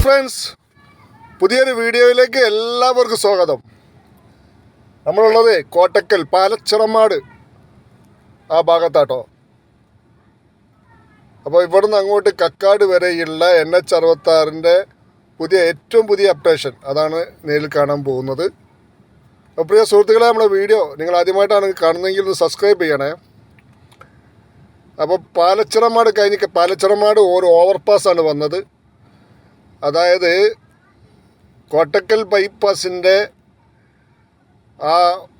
Friends, പുതിയൊരു വീഡിയോയിലേക്ക് എല്ലാവർക്കും സ്വാഗതം. നമ്മളുള്ളത് കോട്ടക്കൽ പാലച്ചിറമാട് ആ ഭാഗത്താട്ടോ. അപ്പോൾ ഇവിടുന്ന് അങ്ങോട്ട് കക്കാട് വരെയുള്ള NH66 ഏറ്റവും പുതിയ അപ്ഡേഷൻ അതാണ് നേരിൽ കാണാൻ പോകുന്നത്. അപ്പോൾ പ്രിയ സുഹൃത്തുക്കളെ, നമ്മുടെ വീഡിയോ നിങ്ങൾ ആദ്യമായിട്ടാണ് കാണുന്നതെങ്കിൽ ഒന്ന് സബ്സ്ക്രൈബ് ചെയ്യണേ. അപ്പോൾ പാലച്ചിറമാട് കഴിഞ്ഞ് പാലച്ചിറമാട് ഒരു ഓവർപാസ്സാണ് വന്നത്. അതായത് കോട്ടക്കൽ ബൈപ്പാസിൻ്റെ ആ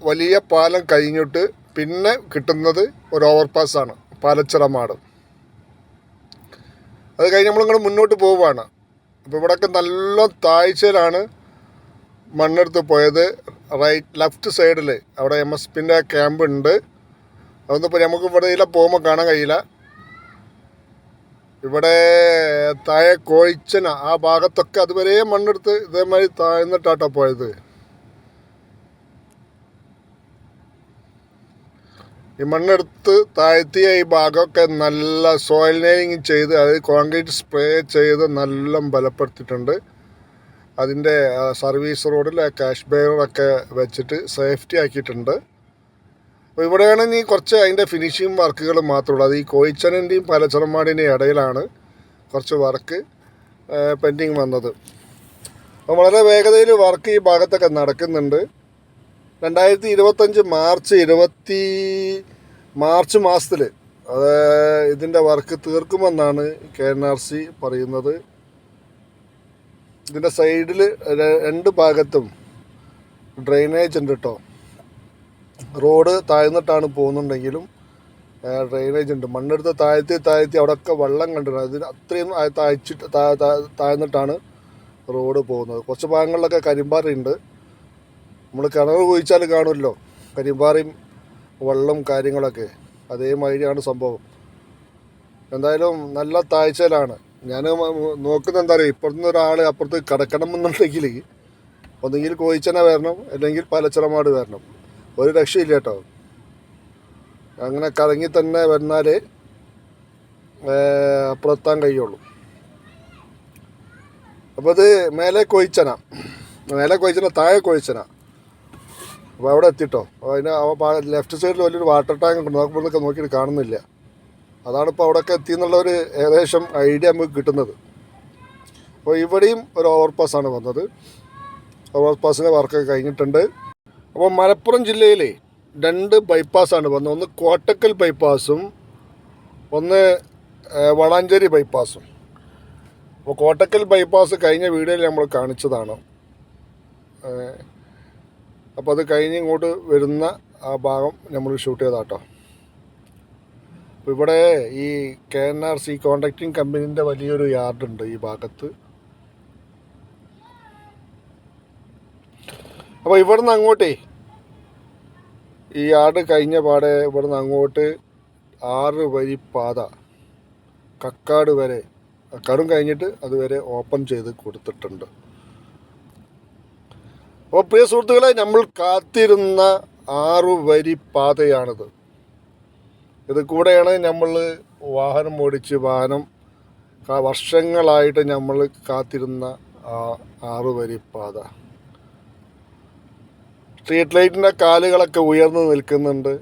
വലിയ പാലം കഴിഞ്ഞിട്ട് പിന്നെ കിട്ടുന്നത് ഒരു ഓവർപാസ്സാണ് പാലച്ചിറമാട്. അത് കഴിഞ്ഞ് നമ്മളിങ്ങോട്ട് മുന്നോട്ട് പോവുകയാണ്. അപ്പോൾ ഇവിടെയൊക്കെ നല്ല താഴ്ചയിലാണ് മണ്ണെടുത്ത് പോയത്. ലെഫ്റ്റ് സൈഡിൽ അവിടെ MSPൻ്റെ ക്യാമ്പ് ഉണ്ട്. അതൊന്നും ഇപ്പോൾ നമുക്ക് ഇവിടെ ഇതിലെ പോകുമ്പോൾ കാണാൻ കഴിയില്ല. ഇവിടെ താഴെ കോഴിച്ചന ആ ഭാഗത്തൊക്കെ അതുവരെ മണ്ണെടുത്ത് ഇതേമാതിരി താഴ്ന്നിട്ടാട്ടോ പോയത്. ഈ മണ്ണെടുത്ത് താഴ്ത്തിയ ഈ ഭാഗമൊക്കെ നല്ല സോയിൽ നെയിലിങ് ചെയ്ത്, അതായത് കോൺക്രീറ്റ് സ്പ്രേ ചെയ്ത് നല്ല ബലപ്പെടുത്തിയിട്ടുണ്ട്. അതിൻ്റെ സർവീസ് റോഡിൽ കാഷ് ബെയറൊക്കെ വെച്ചിട്ട് സേഫ്റ്റി ആക്കിയിട്ടുണ്ട്. അപ്പോൾ ഇവിടെയാണ് നീ കുറച്ച് അതിൻ്റെ ഫിനിഷിങ് വർക്കുകൾ മാത്രമുള്ളൂ. അത് ഈ കോഴിച്ചനൻ്റെയും പാലച്ചിറമാടിൻ്റെയും ഇടയിലാണ് കുറച്ച് വർക്ക് പെൻഡിങ് വന്നത്. അപ്പോൾ വളരെ വേഗതയിൽ വർക്ക് ഈ ഭാഗത്തൊക്കെ നടക്കുന്നുണ്ട്. 2025 മാർച്ച് മാസത്തിൽ അത് ഇതിൻ്റെ വർക്ക് തീർക്കുമെന്നാണ് KNRC പറയുന്നത്. ഇതിൻ്റെ സൈഡിൽ രണ്ട് ഭാഗത്തും ഡ്രെയിനേജ് ഉണ്ട് കേട്ടോ. റോഡ് താഴ്ന്നിട്ടാണ് പോകുന്നുണ്ടെങ്കിലും ഡ്രെയിനേജ് ഉണ്ട്. മണ്ണെടുത്ത് താഴ്ത്തി അവിടെയൊക്കെ വെള്ളം കണ്ടിട്ടുണ്ട്. അതിന് അത്രയും താഴ്ന്നിട്ടാണ് റോഡ് പോകുന്നത്. കുറച്ച് ഭാഗങ്ങളിലൊക്കെ കരിമ്പാറയുണ്ട്. നമ്മൾ കിണർ കുഴിച്ചാൽ കാണുമല്ലോ കരിമ്പാറയും വെള്ളം കാര്യങ്ങളൊക്കെ, അതേമാതിരിയാണ് സംഭവം. എന്തായാലും നല്ല താഴ്ചയിലാണ്. ഞാൻ നോക്കുന്നത് എന്താ പറയുക, ഇപ്പുറത്തുനിന്ന് ഒരാൾ അപ്പുറത്ത് കിടക്കണം എന്നുണ്ടെങ്കിൽ ഒന്നുകിൽ കോഴിച്ചന വരണം, അല്ലെങ്കിൽ പാലച്ചിറമാട് വരണം. ഒരു രക്ഷയില്ല കേട്ടോ. അങ്ങനെ കറങ്ങി തന്നെ വന്നാൽ അപ്പുറത്താൻ കഴിയുള്ളൂ. അപ്പോൾ ഇത് മേലെ കോഴിച്ചന താഴെ കോഴിച്ചന. അപ്പോൾ അവിടെ എത്തിട്ടോ. അതിന് ലെഫ്റ്റ് സൈഡിൽ വലിയൊരു വാട്ടർ ടാങ്ക് ഉണ്ട്. നോക്കുമ്പോഴൊക്കെ നോക്കിയിട്ട് കാണുന്നില്ല. അതാണിപ്പോൾ അവിടെയൊക്കെ എത്തിയെന്നുള്ളൊരു ഏകദേശം ഐഡിയ നമുക്ക് കിട്ടുന്നത്. അപ്പോൾ ഇവിടെയും ഒരു ഓവർപാസ്സാണ് വന്നത്. ഓവർപാസിൻ്റെ വർക്കൊക്കെ കഴിഞ്ഞിട്ടുണ്ട്. അപ്പോൾ മലപ്പുറം ജില്ലയിലെ 2 ബൈപ്പാസാണ് വന്നത്. ഒന്ന് കോട്ടക്കൽ ബൈപ്പാസും ഒന്ന് വളാഞ്ചേരി ബൈപ്പാസും. അപ്പോൾ കോട്ടക്കൽ ബൈപ്പാസ് കഴിഞ്ഞ വീഡിയോയിൽ നമ്മൾ കാണിച്ചതാണ്. അപ്പോൾ അത് കഴിഞ്ഞ് ഇങ്ങോട്ട് വരുന്ന ആ ഭാഗം നമ്മൾ ഷൂട്ട് ചെയ്താട്ടോ. അപ്പോൾ ഇവിടെ ഈ KNRC കോൺട്രാക്റ്റിംഗ് കമ്പനീൻ്റെ വലിയൊരു യാർഡുണ്ട് ഈ ഭാഗത്ത്. അപ്പോൾ ഇവിടുന്ന് അങ്ങോട്ടേ ഈ യാർഡ് കഴിഞ്ഞ പാടെ ഇവിടുന്ന് അങ്ങോട്ട് 6 വരി പാത കക്കാട് വരെ, കക്കാടും കഴിഞ്ഞിട്ട് അതുവരെ ഓപ്പൺ ചെയ്ത് കൊടുത്തിട്ടുണ്ട്. അപ്പോൾ പ്രിയ സുഹൃത്തുക്കളെ, നമ്മൾ കാത്തിരുന്ന 6 വരി പാതയാണിത്. ഇത് കൂടെയാണ് നമ്മൾ വാഹനം വർഷങ്ങളായിട്ട് നമ്മൾ കാത്തിരുന്ന 6 വരി പാത. സ്ട്രീറ്റ് ലൈറ്റിൻ്റെ കാലുകളൊക്കെ ഉയർന്നു നിൽക്കുന്നുണ്ട്.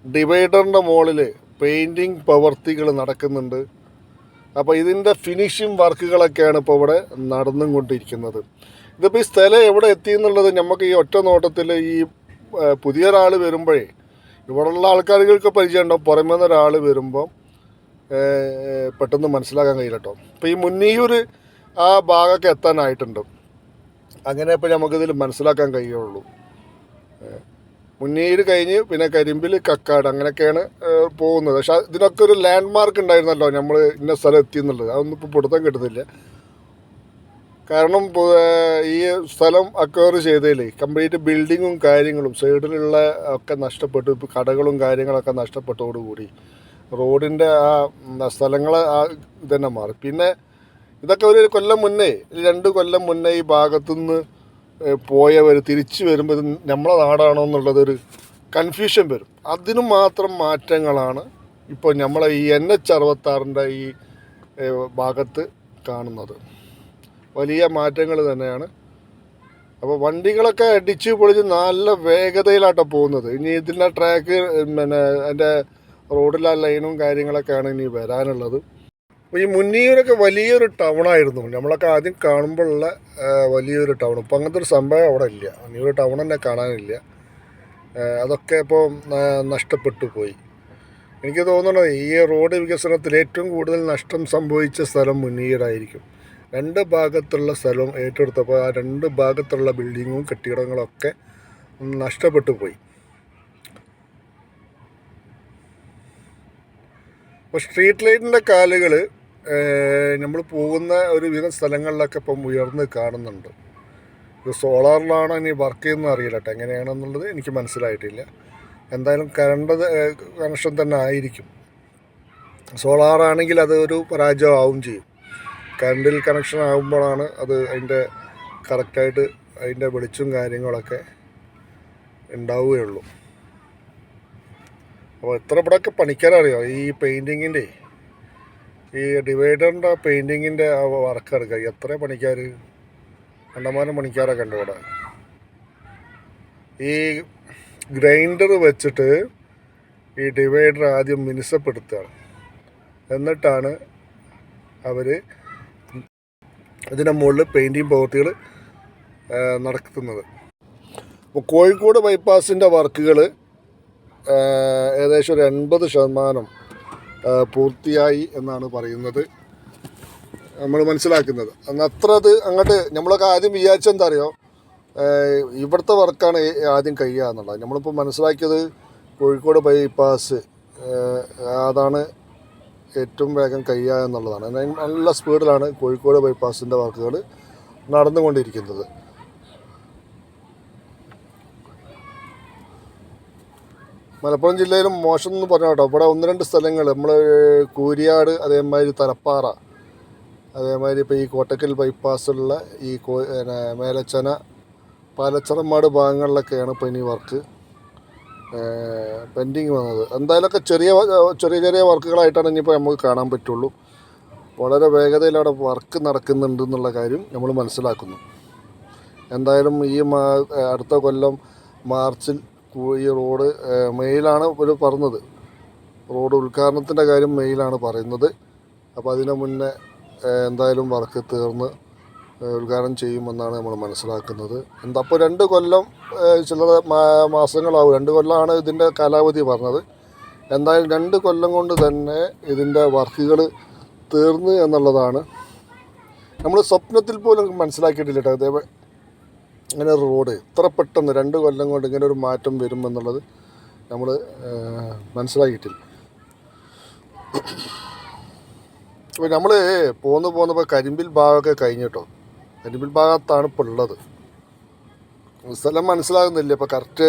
ഡിവൈഡറിൻ്റെ മുകളിൽ പെയിൻറ്റിങ് പ്രവൃത്തികൾ നടക്കുന്നുണ്ട്. അപ്പോൾ ഇതിൻ്റെ ഫിനിഷിങ് വർക്കുകളൊക്കെയാണ് ഇപ്പോൾ ഇവിടെ നടന്നും കൊണ്ടിരിക്കുന്നത്. ഇതിപ്പോൾ ഈ സ്ഥലം എവിടെ എത്തിയെന്നുള്ളത് നമുക്ക് ഈ ഒറ്റ നോട്ടത്തിൽ ഈ പുതിയൊരാൾ വരുമ്പോഴേ ഇവിടെയുള്ള ആൾക്കാർക്ക് പരിചയം ഉണ്ടാവും. പുറമേ നിന്ന് ഒരാൾ വരുമ്പം പെട്ടെന്ന് മനസ്സിലാക്കാൻ കഴിയില്ല കേട്ടോ. ഇപ്പോൾ ഈ മുന്നിയൂർ ആ ഭാഗമൊക്കെ എത്താനായിട്ടുണ്ട്. അങ്ങനെ ഇപ്പോൾ നമുക്കിതിൽ മനസ്സിലാക്കാൻ കഴിയുള്ളൂ. മുന്നീര് കഴിഞ്ഞ് പിന്നെ കരിമ്പിൽ കക്കാട് അങ്ങനെയൊക്കെയാണ് പോകുന്നത്. പക്ഷെ ഇതിനൊക്കെ ഒരു ലാൻഡ് മാർക്ക് ഉണ്ടായിരുന്നല്ലോ, നമ്മൾ ഇന്ന സ്ഥലം എത്തിയെന്നുള്ളത്. അതൊന്നും ഇപ്പോൾ പിടുത്തം കിട്ടുന്നില്ല. കാരണം ഈ സ്ഥലം അക്വയർ ചെയ്തതിൽ കംപ്ലീറ്റ് ബിൽഡിങ്ങും കാര്യങ്ങളും സൈഡിലുള്ള ഒക്കെ നഷ്ടപ്പെട്ടു. ഇപ്പോൾ കടകളും കാര്യങ്ങളൊക്കെ നഷ്ടപ്പെട്ടതോടുകൂടി റോഡിൻ്റെ ആ സ്ഥലങ്ങൾ ഇതന്നെ മാറി. പിന്നെ ഇതൊക്കെ ഒരു കൊല്ലം മുന്നേ, 2 കൊല്ലം മുന്നേ ഈ ഭാഗത്തുനിന്ന് പോയവർ തിരിച്ചു വരുമ്പോൾ ഇത് നമ്മളെ നാടാണോ എന്നുള്ളതൊരു കൺഫ്യൂഷൻ വരും. അതിനു മാത്രം മാറ്റങ്ങളാണ് ഇപ്പോൾ നമ്മളെ ഈ NH66 ഈ ഭാഗത്ത് കാണുന്നത്. വലിയ മാറ്റങ്ങൾ തന്നെയാണ്. അപ്പോൾ വണ്ടികളൊക്കെ അടിച്ച് പൊളിച്ച് നല്ല വേഗതയിലാട്ടോ പോകുന്നത്. ഇനി ഇതിൻ്റെ ട്രാക്ക് പിന്നെ അതിൻ്റെ റോഡിലെ ലൈനും കാര്യങ്ങളൊക്കെയാണ് ഇനി വരാനുള്ളത്. അപ്പോൾ ഈ മുന്നിയൂരൊക്കെ വലിയൊരു ടൗണായിരുന്നു നമ്മളൊക്കെ ആദ്യം കാണുമ്പോഴുള്ള വലിയൊരു ടൗൺ. ഇപ്പോൾ അങ്ങനത്തെ ഒരു സംഭവം അവിടെ ഇല്ല. മുന്നിയൂർ ടൗൺ തന്നെ കാണാനില്ല. അതൊക്കെ ഇപ്പോൾ നഷ്ടപ്പെട്ടു പോയി. എനിക്ക് തോന്നുന്നത് ഈ റോഡ് വികസനത്തിൽ ഏറ്റവും കൂടുതൽ നഷ്ടം സംഭവിച്ച സ്ഥലം മുന്നിയൂരായിരിക്കും. രണ്ട് ഭാഗത്തുള്ള സ്ഥലം ഏറ്റെടുത്തപ്പോൾ ആ രണ്ട് ഭാഗത്തുള്ള ബിൽഡിങ്ങും കെട്ടിടങ്ങളൊക്കെ നഷ്ടപ്പെട്ടു പോയി. അപ്പോൾ സ്ട്രീറ്റ് ലൈറ്റിൻ്റെ കാലുകൾ നമ്മൾ പോകുന്ന ഒരു വിധം സ്ഥലങ്ങളിലൊക്കെ ഇപ്പം ഉയർന്ന് കാണുന്നുണ്ട്. ഇത് സോളാറിലാണോ ഇനി വർക്ക് ചെയ്യുന്നത് അറിയില്ല കേട്ടോ, എങ്ങനെയാണെന്നുള്ളത് എനിക്ക് മനസ്സിലായിട്ടില്ല. എന്തായാലും കറണ്ട് കണക്ഷൻ തന്നെ ആയിരിക്കും. സോളാറാണെങ്കിൽ അത് ഒരു പരാജയമാവും ചെയ്യും. കറണ്ടിൽ കണക്ഷൻ ആകുമ്പോഴാണ് അത് അതിൻ്റെ കറക്റ്റായിട്ട് അതിൻ്റെ വെളിച്ചവും കാര്യങ്ങളൊക്കെ ഉണ്ടാവുകയുള്ളൂ. അപ്പോൾ എത്ര ഇവിടെയൊക്കെ പണിക്കാരറിയോ ഈ പെയിൻറ്റിങ്ങിൻ്റെ ഈ ഡിവൈഡറിൻ്റെ പെയിൻറ്റിങ്ങിൻ്റെ ആ വർക്ക് എടുക്കുക. എത്ര പണിക്കാർ, കണ്ടമാനം പണിക്കാരൊക്കെ ഉണ്ട് ഇവിടെ. ഈ ഗ്രൈൻഡർ വെച്ചിട്ട് ഈ ഡിവൈഡർ ആദ്യം മിനുസപ്പെടുത്തുകയാണ്. എന്നിട്ടാണ് അവർ ഇതിൻ്റെ മുകളിൽ പെയിൻറ്റിങ് പ്രവൃത്തികൾ നടത്തുന്നത്. അപ്പോൾ കോഴിക്കോട് ബൈപ്പാസിൻ്റെ വർക്കുകൾ ഏകദേശം ഒരു 80% പൂർത്തിയായി എന്നാണ് പറയുന്നത്, നമ്മൾ മനസ്സിലാക്കുന്നത്. അത്ര അത് അങ്ങോട്ട് നമ്മളൊക്കെ ആദ്യം വിചാരിച്ചെന്താ അറിയോ, ഇവിടുത്തെ വർക്കാണ് ആദ്യം കഴിയുക എന്നുള്ളത്. നമ്മളിപ്പോൾ മനസ്സിലാക്കിയത് കോഴിക്കോട് ബൈപ്പാസ് അതാണ് ഏറ്റവും വേഗം കഴിയുക എന്നുള്ളതാണ്. നല്ല സ്പീഡിലാണ് കോഴിക്കോട് ബൈപ്പാസിൻ്റെ വർക്കുകൾ നടന്നുകൊണ്ടിരിക്കുന്നത്. മലപ്പുറം ജില്ലയിലും മോശം എന്ന് പറഞ്ഞ കേട്ടോ, ഇവിടെ 1-2 സ്ഥലങ്ങൾ നമ്മൾ കൂരിയാട്, അതേമാതിരി തലപ്പാറ, അതേമാതിരി ഇപ്പോൾ ഈ കോട്ടക്കൽ ബൈപ്പാസുള്ള ഈ മേലച്ചന, പാലച്ചറമ്മാട് ഭാഗങ്ങളിലൊക്കെയാണ് ഇപ്പോൾ ഇനി വർക്ക് പെൻഡിങ് വന്നത്. എന്തായാലൊക്കെ ചെറിയ ചെറിയ വർക്കുകളായിട്ടാണ് ഇനിയിപ്പോൾ നമുക്ക് കാണാൻ പറ്റുള്ളൂ. വളരെ വേഗതയിൽ അവിടെ വർക്ക് നടക്കുന്നുണ്ട് എന്നുള്ള കാര്യം നമ്മൾ മനസ്സിലാക്കുന്നു. എന്തായാലും ഈ അടുത്ത കൊല്ലം മാർച്ചിൽ ഈ റോഡ് മെയിലാണ് ഒരു പറഞ്ഞത്, റോഡ് ഉദ്ഘാടനത്തിൻ്റെ കാര്യം മെയിലാണ് പറയുന്നത്. അപ്പോൾ അതിന് മുന്നേ എന്തായാലും വർക്ക് തീർന്ന് ഉദ്ഘാടനം ചെയ്യുമെന്നാണ് നമ്മൾ മനസ്സിലാക്കുന്നത്. അപ്പോൾ 2 കൊല്ലം ചില മാസങ്ങളാവും. 2 കൊല്ലമാണ് ഇതിൻ്റെ കാലാവധി പറഞ്ഞത്. എന്തായാലും 2 കൊല്ലം കൊണ്ട് തന്നെ ഇതിൻ്റെ വർക്കുകൾ തീർന്ന് എന്നുള്ളതാണ് നമ്മൾ സ്വപ്നത്തിൽ പോലും മനസ്സിലാക്കിയിട്ടില്ല കേട്ടോ. അതേപോലെ ഇങ്ങനെ ഒരു റോഡ് ഇത്ര പെട്ടെന്ന് 2 കൊല്ലം കൊണ്ട് ഇങ്ങനെ ഒരു മാറ്റം വരുമെന്നുള്ളത് നമ്മൾ മനസ്സിലാക്കിയിട്ടില്ല. അപ്പോൾ നമ്മൾ പോന്നപ്പോൾ കരിമ്പിൽ ഭാഗമൊക്കെ കഴിഞ്ഞിട്ടോ, കരിമ്പിൽ ഭാഗത്താണ് ഇപ്പോൾ ഉള്ളത്. സ്ഥലം മനസ്സിലാകുന്നില്ല ഇപ്പോൾ കറക്റ്റ്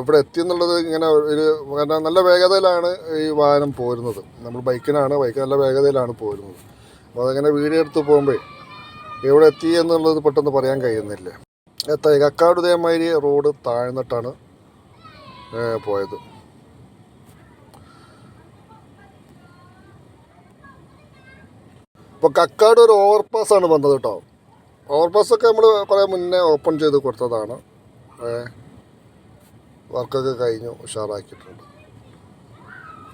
ഇവിടെ എത്തിയെന്നുള്ളത്. ഇങ്ങനെ ഒരു നല്ല വേഗതയിലാണ് ഈ വാഹനം പോരുന്നത്. നമ്മൾ ബൈക്ക് നല്ല വേഗതയിലാണ് പോരുന്നത്. അപ്പോൾ അതങ്ങനെ വീഡിയോ എടുത്ത് പോകുമ്പോൾ എവിടെ എത്തി എന്നുള്ളത് പെട്ടെന്ന് പറയാൻ കഴിയുന്നില്ല. കക്കാട് ഇതേമാതിരി റോഡ് താഴ്ന്നിട്ടാണ് പോയത്. ഇപ്പോൾ കക്കാട് ഒരു ഓവർപാസ്സാണ് വന്നത് കേട്ടോ. ഓവർപാസ്സൊക്കെ നമ്മൾ കുറേ മുന്നേ ഓപ്പൺ ചെയ്ത് കൊടുത്തതാണ്. വർക്കൊക്കെ കഴിഞ്ഞു, ഉഷാറാക്കിയിട്ടുണ്ട്.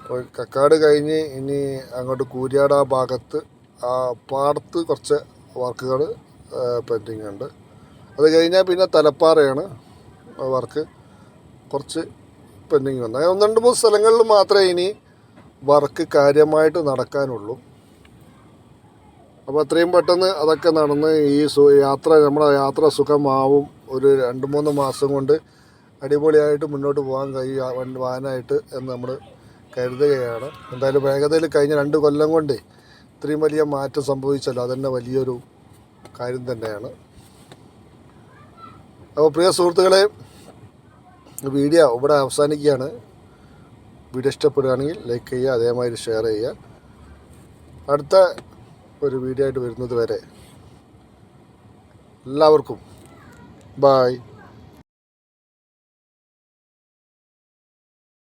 അപ്പോൾ കക്കാട് കഴിഞ്ഞ് ഇനി അങ്ങോട്ട് കൂരിയാട് ആ ഭാഗത്ത് ആ പാടത്ത് കുറച്ച് വർക്കുകൾ പെൻഡിങ് ഉണ്ട്. അത് കഴിഞ്ഞാൽ പിന്നെ തലപ്പാറയാണ് വർക്ക് കുറച്ച് പെൻഡിങ് വന്നത്. 1-2-3 സ്ഥലങ്ങളിൽ മാത്രമേ ഇനി വർക്ക് കാര്യമായിട്ട് നടക്കാനുള്ളൂ. അപ്പോൾ എത്രയും പെട്ടെന്ന് അതൊക്കെ നടന്ന് ഈ നമ്മുടെ യാത്ര സുഖമാവും. ഒരു 2-3 മാസം കൊണ്ട് അടിപൊളിയായിട്ട് മുന്നോട്ട് പോകാൻ വാഹനമായിട്ട് എന്ന് നമ്മൾ കരുതുകയാണ്. എന്തായാലും വേഗതയിൽ കഴിഞ്ഞ 2 കൊല്ലം കൊണ്ട് ഇത്രയും വലിയ മാറ്റം സംഭവിച്ചല്ലോ, അതന്നെ വലിയൊരു കാര്യം തന്നെയാണ്. അപ്പോൾ പ്രിയ സുഹൃത്തുക്കളെ, വീഡിയോ ഇവിടെ അവസാനിക്കുകയാണ്. വീഡിയോ ഇഷ്ടപ്പെടുകയാണെങ്കിൽ ലൈക്ക് ചെയ്യുക, അതേമാതിരി ഷെയർ ചെയ്യുക. അടുത്ത ഒരു വീഡിയോ ആയിട്ട് വരുന്നത് വരെ എല്ലാവർക്കും ബായ്.